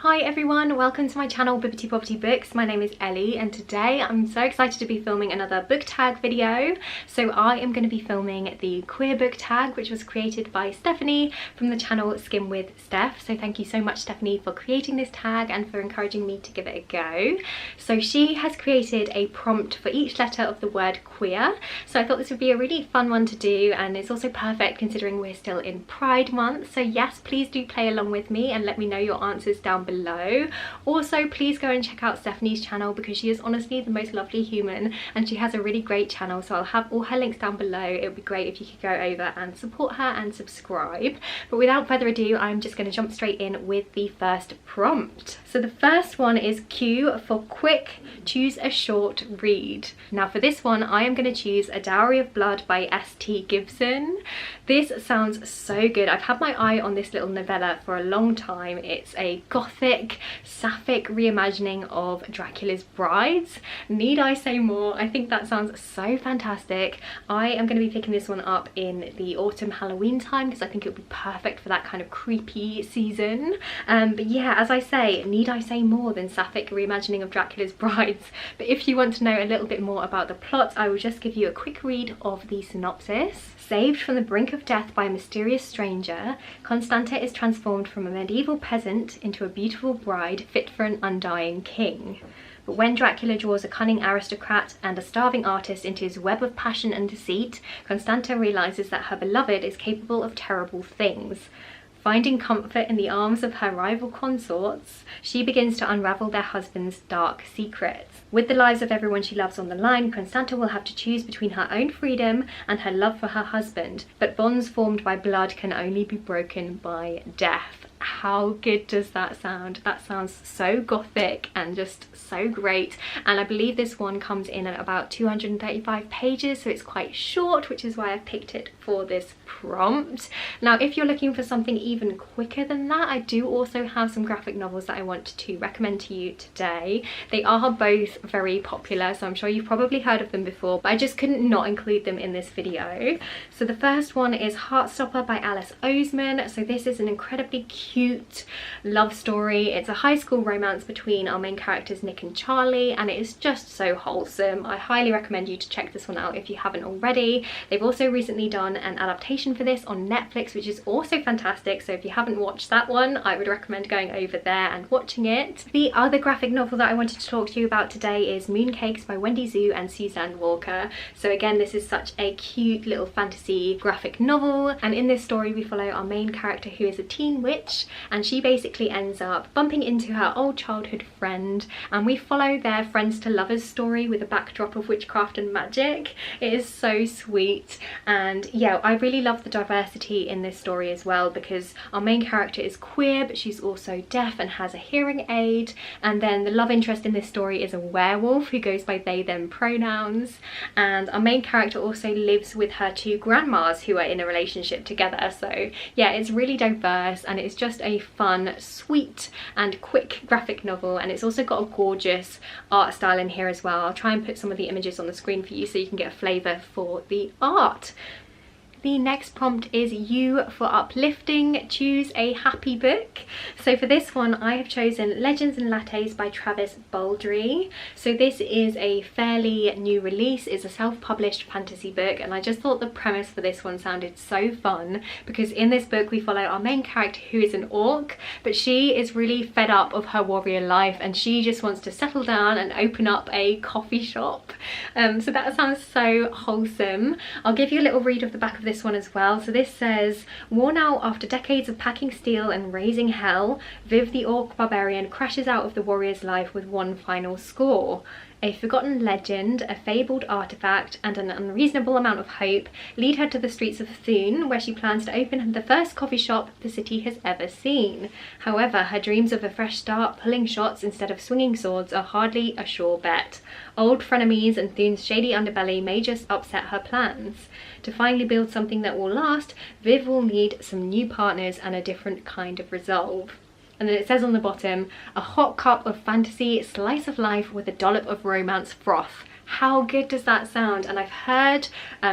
Hi everyone, welcome to my channel Bibbidi Bobbidi Books. My name is Ellie and today I'm so excited to be filming another book tag video. So I am going to be filming the queer book tag, which was created by Stephanie from the channel Skim with Steph. So thank you so much, Stephanie, for creating this tag and for encouraging me to give it a go. So she has created a prompt for each letter of the word queer. So I thought this would be a really fun one to do, and it's also perfect considering we're still in Pride Month. So yes, please do play along with me and let me know your answers down below. Also, please go and check out Stephanie's channel because she is honestly the most lovely human and she has a really great channel, so I'll have all her links down below. It would be great if you could go over and support her and subscribe. But without further ado, I'm just going to jump straight in with the first prompt. So the first one is Q for quick, choose a short read. Now for this one I am going to choose A Dowry of Blood by S.T. Gibson. This sounds so good. I've had my eye on this little novella for a long time. It's a gothic, sapphic reimagining of Dracula's brides. Need I say more? I think that sounds so fantastic. I am going to be picking this one up in the autumn Halloween time because I think it would be perfect for that kind of creepy season. But yeah, as I say, need I say more than sapphic reimagining of Dracula's brides? But if you want to know a little bit more about the plot, I will just give you a quick read of the synopsis. Saved from the brink of death by a mysterious stranger, Constanta is transformed from a medieval peasant into a beautiful bride fit for an undying king. But when Dracula draws a cunning aristocrat and a starving artist into his web of passion and deceit, Constanta realizes that her beloved is capable of terrible things. Finding comfort in the arms of her rival consorts, she begins to unravel their husbands' dark secrets. With the lives of everyone she loves on the line, Constanta will have to choose between her own freedom and her love for her husband. But bonds formed by blood can only be broken by death. How good does that sound? That sounds so gothic and just so great. And I believe this one comes in at about 235 pages, so it's quite short, which is why I've picked it for this prompt. Now, if you're looking for something even quicker than that, I do also have some graphic novels that I want to recommend to you today. They are both very popular, so I'm sure you've probably heard of them before, but I just couldn't not include them in this video. So the first one is Heartstopper by Alice Oseman. So this is an incredibly cute love story. It's a high school romance between our main characters Nick and Charlie, and it is just so wholesome. I highly recommend you to check this one out if you haven't already. They've also recently done an adaptation for this on Netflix, which is also fantastic, so if you haven't watched that one, I would recommend going over there and watching it. The other graphic novel that I wanted to talk to you about today is Mooncakes by Wendy Zhu and Suzanne Walker. So again, this is such a cute little fantasy graphic novel, and in this story we follow our main character who is a teen witch, and she basically ends up bumping into her old childhood friend, and we follow their friends to lovers story with a backdrop of witchcraft and magic. It is so sweet, and yeah, I really love the diversity in this story as well because our main character is queer but she's also deaf and has a hearing aid, and then the love interest in this story is a werewolf who goes by they them pronouns, and our main character also lives with her two grandmas who are in a relationship together. So yeah, it's really diverse and it's just a fun, sweet and quick graphic novel, and it's also got a gorgeous art style in here as well. I'll try and put some of the images on the screen for you so you can get a flavour for the art. The next prompt is U for Uplifting, choose a happy book. So for this one I have chosen Legends and Lattes by Travis Baldry. So this is a fairly new release. It's a self-published fantasy book, and I just thought the premise for this one sounded so fun because in this book we follow our main character who is an orc, but she is really fed up of her warrior life and she just wants to settle down and open up a coffee shop. So that sounds so wholesome. I'll give you a little read of the back of this one as well. So this says, worn out after decades of packing steel and raising hell, Viv the orc barbarian crashes out of the warrior's life with one final score. A forgotten legend, a fabled artifact, and an unreasonable amount of hope lead her to the streets of Thune, where she plans to open the first coffee shop the city has ever seen. However, her dreams of a fresh start, pulling shots instead of swinging swords, are hardly a sure bet. Old frenemies and Thune's shady underbelly may just upset her plans. To finally build something that will last, Viv will need some new partners and a different kind of resolve. And then it says on the bottom, a hot cup of fantasy, slice of life with a dollop of romance froth. How good does that sound? And I've heard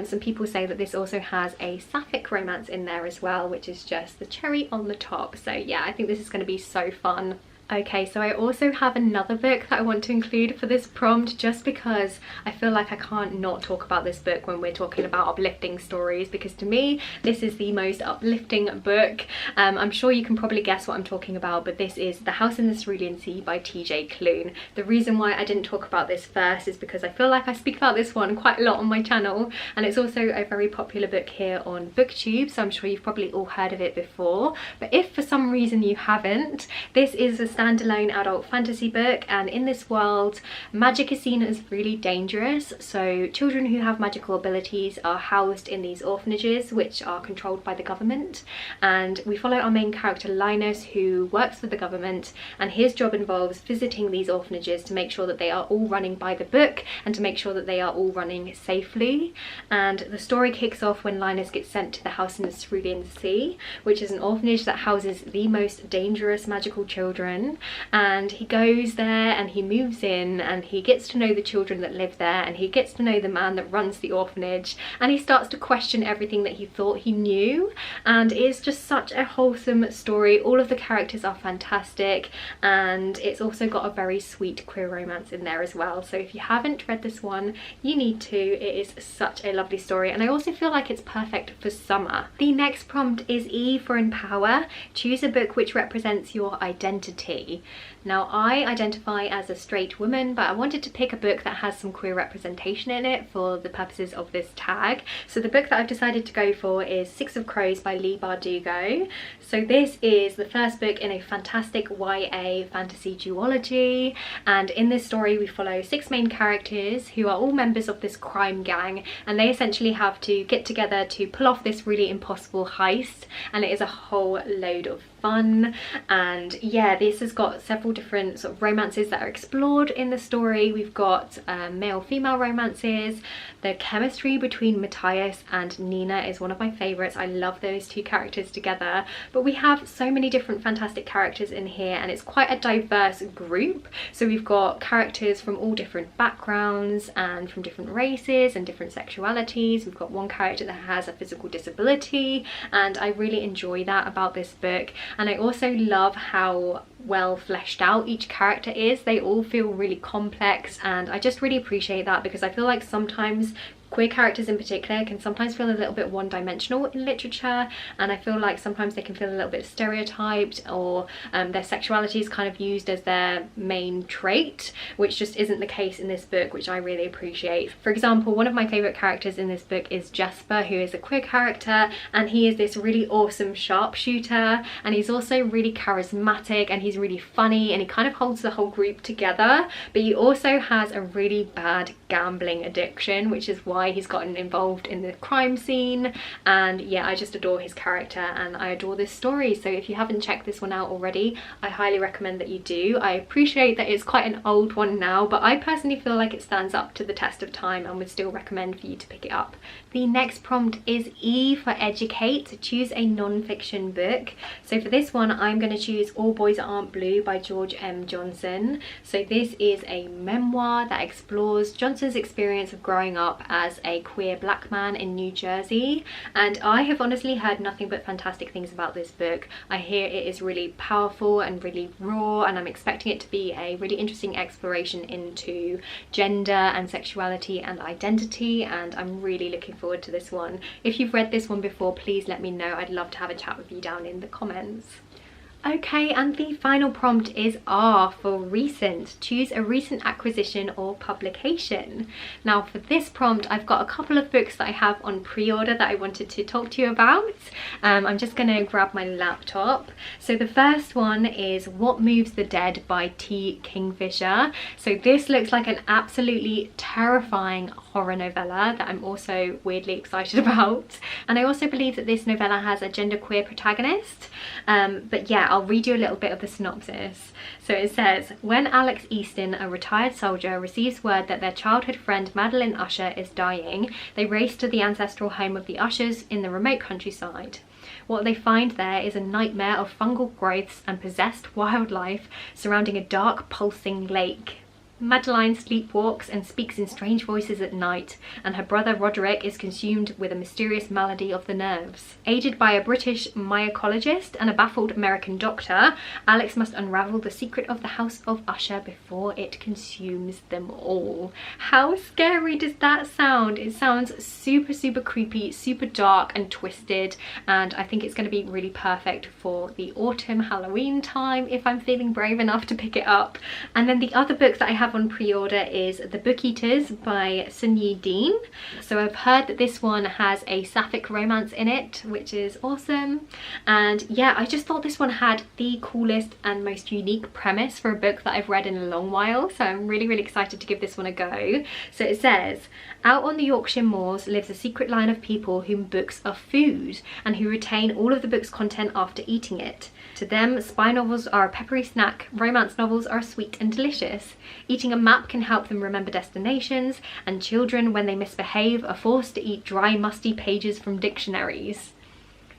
some people say that this also has a sapphic romance in there as well, which is just the cherry on the top. So yeah, I think this is going to be so fun. Okay, so I also have another book that I want to include for this prompt, just because I feel like I can't not talk about this book when we're talking about uplifting stories, because to me this is the most uplifting book. I'm sure you can probably guess what I'm talking about, but this is The House in the Cerulean Sea by TJ Klune. The reason why I didn't talk about this first is because I feel like I speak about this one quite a lot on my channel, and it's also a very popular book here on booktube, so I'm sure you've probably all heard of it before. But if for some reason you haven't, this is a standalone adult fantasy book, and in this world magic is seen as really dangerous. So children who have magical abilities are housed in these orphanages which are controlled by the government, and we follow our main character Linus, who works for the government, and his job involves visiting these orphanages to make sure that they are all running by the book and to make sure that they are all running safely. And the story kicks off when Linus gets sent to the House in the Cerulean Sea, which is an orphanage that houses the most dangerous magical children. And he goes there and he moves in and he gets to know the children that live there, and he gets to know the man that runs the orphanage, and he starts to question everything that he thought he knew. And it's just such a wholesome story. All of the characters are fantastic, and it's also got a very sweet queer romance in there as well. So if you haven't read this one, you need to. It is such a lovely story, and I also feel like it's perfect for summer. The next prompt is E for Empower. Choose a book which represents your identity. Now, I identify as a straight woman, but I wanted to pick a book that has some queer representation in it for the purposes of this tag. So the book that I've decided to go for is Six of Crows by Leigh Bardugo. So this is the first book in a fantastic YA fantasy duology, and in this story we follow 6 main characters who are all members of this crime gang, and they essentially have to get together to pull off this really impossible heist, and it is a whole load of fun. And yeah, this has got several different sort of romances that are explored in the story. We've got male-female romances. The chemistry between Matthias and Nina is one of my favourites. I love those two characters together. But we have so many different fantastic characters in here, and it's quite a diverse group. So we've got characters from all different backgrounds and from different races and different sexualities. We've got one character that has a physical disability, and I really enjoy that about this book. And I also love how well fleshed out each character is. They all feel really complex, and I just really appreciate that, because I feel like sometimes queer characters in particular can sometimes feel a little bit one-dimensional in literature, and I feel like sometimes they can feel a little bit stereotyped, or their sexuality is kind of used as their main trait, which just isn't the case in this book, which I really appreciate. For example, one of my favourite characters in this book is Jesper, who is a queer character, and he is this really awesome sharpshooter, and he's also really charismatic, and he's really funny, and he kind of holds the whole group together. But he also has a really bad gambling addiction, which is why he's gotten involved in the crime scene. And yeah, I just adore his character and I adore this story. So if you haven't checked this one out already, I highly recommend that you do. I appreciate that it's quite an old one now, but I personally feel like it stands up to the test of time and would still recommend for you to pick it up. The next prompt is E for Educate. Choose a non-fiction book. So for this one, I'm going to choose All Boys Aren't Blue by George M. Johnson. So this is a memoir that explores Johnson's experience of growing up as a queer black man in New Jersey, and I have honestly heard nothing but fantastic things about this book. I hear it is really powerful and really raw, and I'm expecting it to be a really interesting exploration into gender and sexuality and identity, and I'm really looking forward to this one. If you've read this one before, please let me know. I'd love to have a chat with you down in the comments. Okay, and the final prompt is R for recent. Choose a recent acquisition or publication. Now for this prompt, I've got a couple of books that I have on pre-order that I wanted to talk to you about. I'm just going to grab my laptop. So the first one is What Moves the Dead by T. Kingfisher. So this looks like an absolutely terrifying horror novella that I'm also weirdly excited about. And I also believe that this novella has a genderqueer protagonist. But yeah, I'll read you a little bit of the synopsis. So it says, when Alex Easton, a retired soldier, receives word that their childhood friend Madeline Usher is dying, they race to the ancestral home of the Ushers in the remote countryside. What they find there is a nightmare of fungal growths and possessed wildlife surrounding a dark, pulsing lake. Madeline sleepwalks and speaks in strange voices at night, and her brother Roderick is consumed with a mysterious malady of the nerves. Aided by a British mycologist and a baffled American doctor, Alex must unravel the secret of the House of Usher before it consumes them all. How scary does that sound? It sounds super, super creepy, super dark and twisted, and I think it's going to be really perfect for the autumn Halloween time if I'm feeling brave enough to pick it up. And then the other book that I have on pre-order is The Book Eaters by Sunyi Dean. So I've heard that this one has a sapphic romance in it, which is awesome. And yeah, I just thought this one had the coolest and most unique premise for a book that I've read in a long while, so I'm really, really excited to give this one a go. So it says, out on the Yorkshire moors lives a secret line of people whom books are food, and who retain all of the book's content after eating it. To them, spy novels are a peppery snack, romance novels are sweet and delicious. Eating a map can help them remember destinations, and children, when they misbehave, are forced to eat dry, musty pages from dictionaries.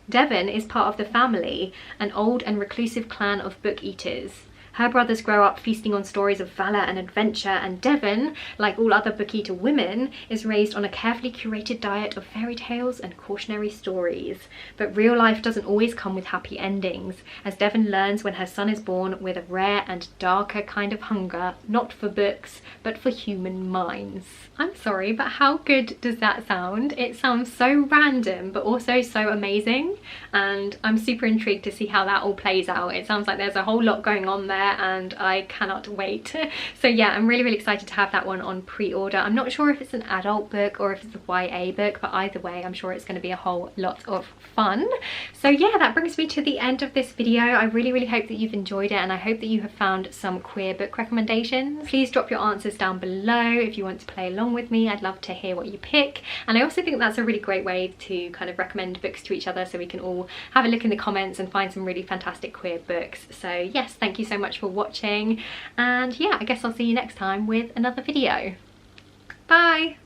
Devon is part of the family, an old and reclusive clan of book eaters. Her brothers grow up feasting on stories of valour and adventure, and Devon, like all other book eater women, is raised on a carefully curated diet of fairy tales and cautionary stories. But real life doesn't always come with happy endings, as Devon learns when her son is born with a rare and darker kind of hunger, not for books, but for human minds. I'm sorry, but how good does that sound? It sounds so random, but also so amazing, and I'm super intrigued to see how that all plays out. It sounds like there's a whole lot going on there, and I cannot wait. So yeah, I'm really, really excited to have that one on pre-order. I'm not sure if it's an adult book or if it's a YA book, but either way, I'm sure it's going to be a whole lot of fun. So yeah, that brings me to the end of this video. I really, really hope that you've enjoyed it, and I hope that you have found some queer book recommendations. Please drop your answers down below if you want to play along with me. I'd love to hear what you pick, and I also think that's a really great way to kind of recommend books to each other, so we can all have a look in the comments and find some really fantastic queer books. So yes, thank you so much for watching, and yeah, I guess I'll see you next time with another video. Bye!